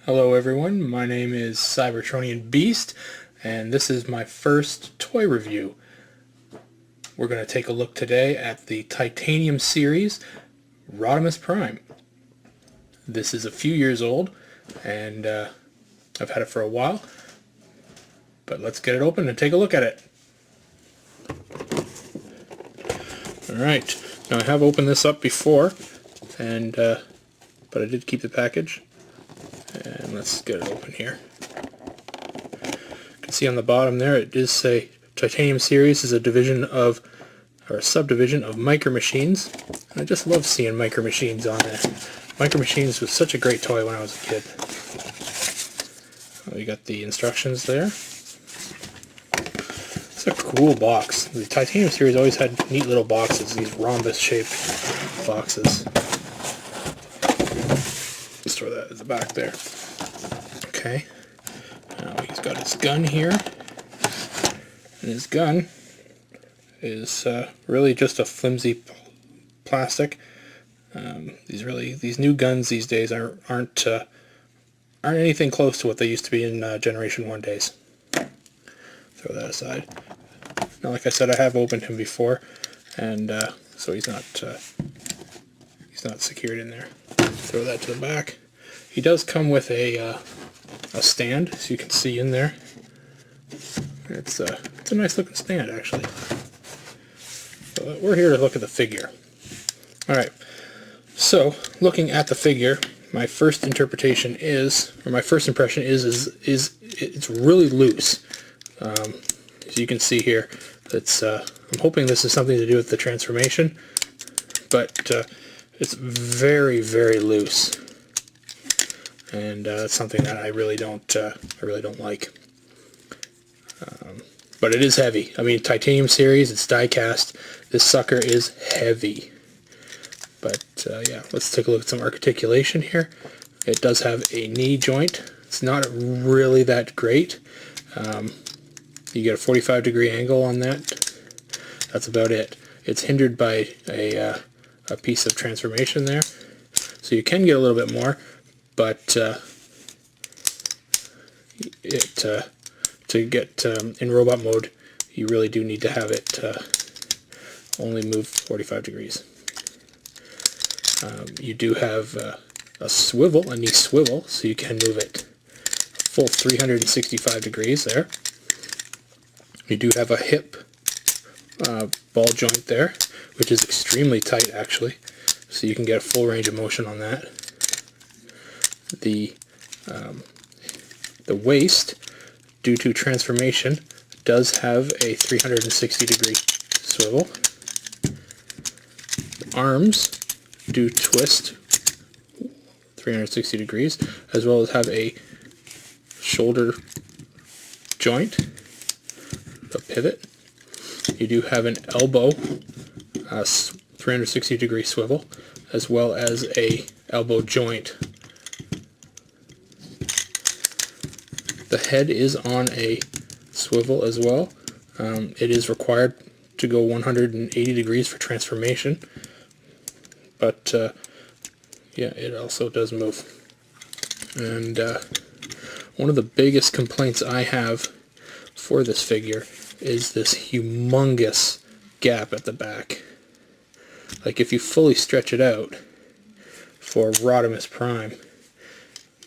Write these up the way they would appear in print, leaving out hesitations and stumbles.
Hello everyone, my name is Cybertronian Beast, and this is my first toy review. We're going to take a look today at the Titanium series, Rodimus Prime. This is a few years old, and I've had it for a while, but let's get it open and take a look at it. Alright, now I have opened this up before, and but I did keep the package. And let's get it open here. You can see on the bottom there it does say Titanium series is a division of, or a subdivision of Micro Machines. And I just love seeing Micro Machines on there. Micro Machines was such a great toy when I was a kid. You got the instructions there. It's a cool box. The Titanium series always had neat little boxes, these rhombus shaped boxes. Let's throw that at the back there. Okay. Now he's got his gun here. And his gun is really just a flimsy plastic. These new guns these days aren't anything close to what they used to be in Generation 1 days. Throw that aside. Now, like I said, I have opened him before, and so he's not secured in there. Throw that to the back. He does come with a stand, so you can see in there. It's a nice looking stand, actually. So we're here to look at the figure. Alright, so looking at the figure, my first impression is it's really loose. As you can see here, I'm hoping this is something to do with the transformation, but it's very, very loose, and that's something that I really don't like. But it is heavy. I mean, Titanium series, it's die cast. This sucker is heavy. But yeah, let's take a look at some articulation here. It does have a knee joint. It's not really that great. You get a 45-degree angle on that. That's about it. It's hindered by a piece of transformation there, so you can get a little bit more, but to get in robot mode, you really do need to have it only move 45 degrees. You do have a swivel, a knee swivel, so you can move it full 365 degrees there. You do have a hip ball joint there, which is extremely tight actually, so you can get a full range of motion on that. The waist, due to transformation, does have a 360-degree swivel. The arms do twist 360 degrees, as well as have a shoulder joint, a pivot. You do have an elbow 360-degree swivel, as well as a elbow joint. The head is on a swivel as well. It is required to go 180 degrees for transformation, but yeah, it also does move. And one of the biggest complaints I have for this figure is this humongous gap at the back. Like, if you fully stretch it out for Rodimus Prime,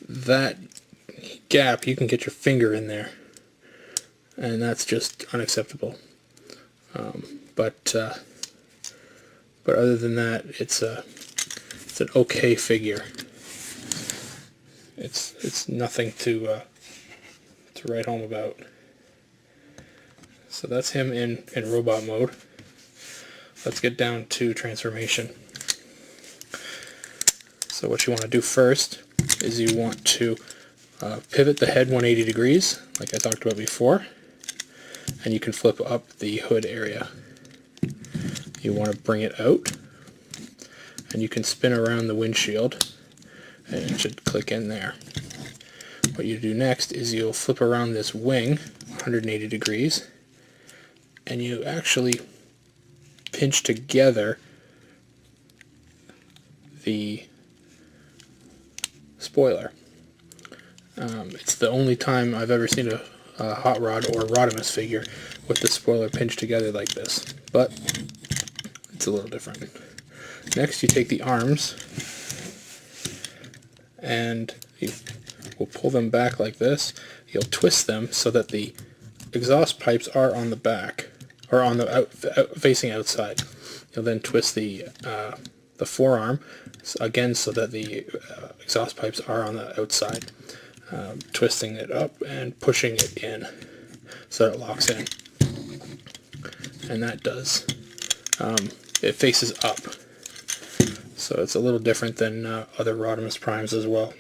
that gap, you can get your finger in there, and that's just unacceptable. But other than that, it's an okay figure. It's nothing to write home about. So that's him in robot mode. Let's get down to transformation. So what you want to do first is you want to pivot the head 180 degrees, like I talked about before, and you can flip up the hood area. You want to bring it out, and you can spin around the windshield, and it should click in there. What you do next is you'll flip around this wing 180 degrees, and you actually pinch together the spoiler. It's the only time I've ever seen a Hot Rod or Rodimus figure with the spoiler pinched together like this, but it's a little different. Next, you take the arms and we'll pull them back like this. You'll twist them so that the exhaust pipes are on the back, or on the facing outside. You'll then twist the forearm again so that the exhaust pipes are on the outside, twisting it up and pushing it in so that it locks in. And that does. It faces up, so it's a little different than other Rodimus Primes as well.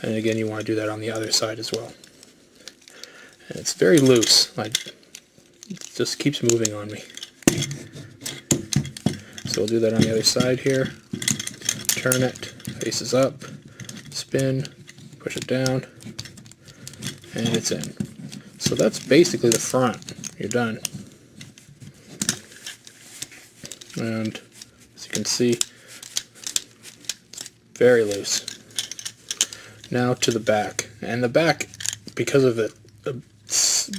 And again, you want to do that on the other side as well. And it's very loose. It just keeps moving on me. So we'll do that on the other side here. Turn it, faces up, spin, push it down, and it's in. So that's basically the front. You're done. And as you can see, very loose. Now to the back. And the back, because of it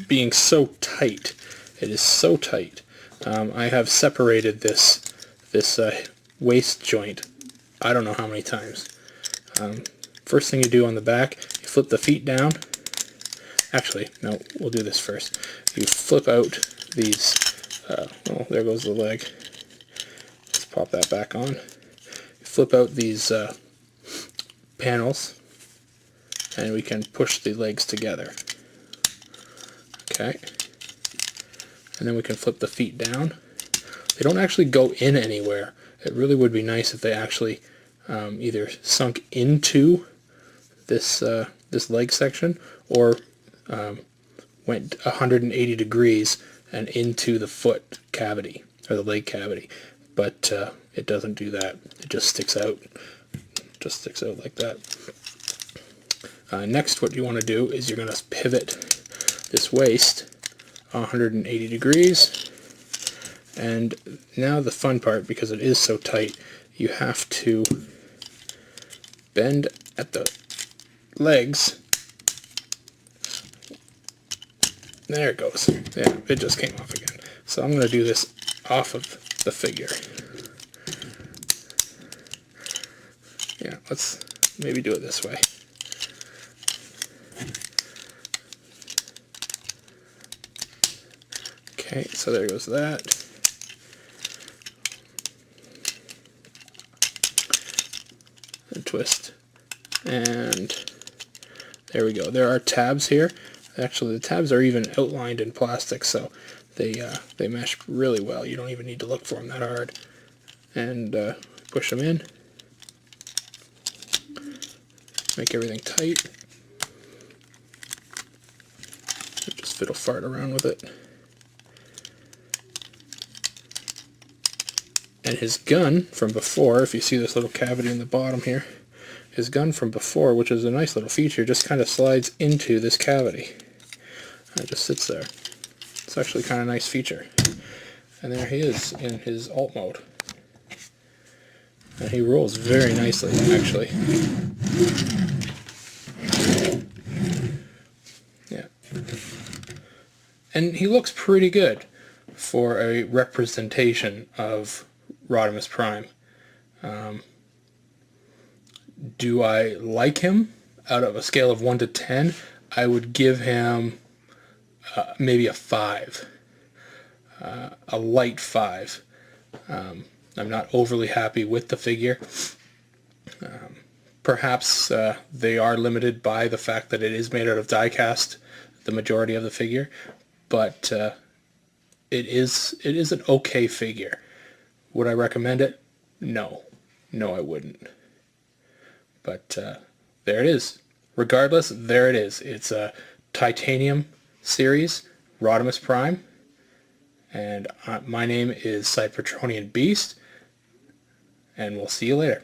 being so tight, it is so tight. I have separated this waist joint I don't know how many times. First thing you do on the back, you flip the feet down. Actually, no, we'll do this first. You flip out these, oh, there goes the leg. Let's pop that back on. You flip out these panels, and we can push the legs together. Okay. And then we can flip the feet down. They don't actually go in anywhere. It really would be nice if they actually either sunk into this this leg section, or went 180 degrees and into the foot cavity or the leg cavity. But it doesn't do that. It just sticks out. Just sticks out like that. Next, what you want to do is you're going to pivot this waist 180 degrees. And now the fun part, because it is so tight, you have to bend at the legs. There it goes. Yeah, it just came off again. So I'm going to do this off of the figure. Yeah, let's maybe do it this way. Okay, so there goes that. And twist. And there we go. There are tabs here. Actually, the tabs are even outlined in plastic, so they mesh really well. You don't even need to look for them that hard. And push them in. Make everything tight. Just fiddle fart around with it. And his gun from before, if you see this little cavity in the bottom here, his gun from before, which is a nice little feature, just kind of slides into this cavity. And it just sits there. It's actually kind of a nice feature. And there he is in his alt mode. And he rolls very nicely, actually. Yeah. And he looks pretty good for a representation of Rodimus Prime. Do I like him? Out of a scale of 1 to 10, I would give him maybe a 5. A light 5. I'm not overly happy with the figure. Perhaps they are limited by the fact that it is made out of die-cast, the majority of the figure, but it is an okay figure. Would I recommend it? No. No, I wouldn't. But there it is. Regardless, there it is. It's a titanium series, Rodimus Prime. And my name is Cybertronian Beast. And we'll see you later.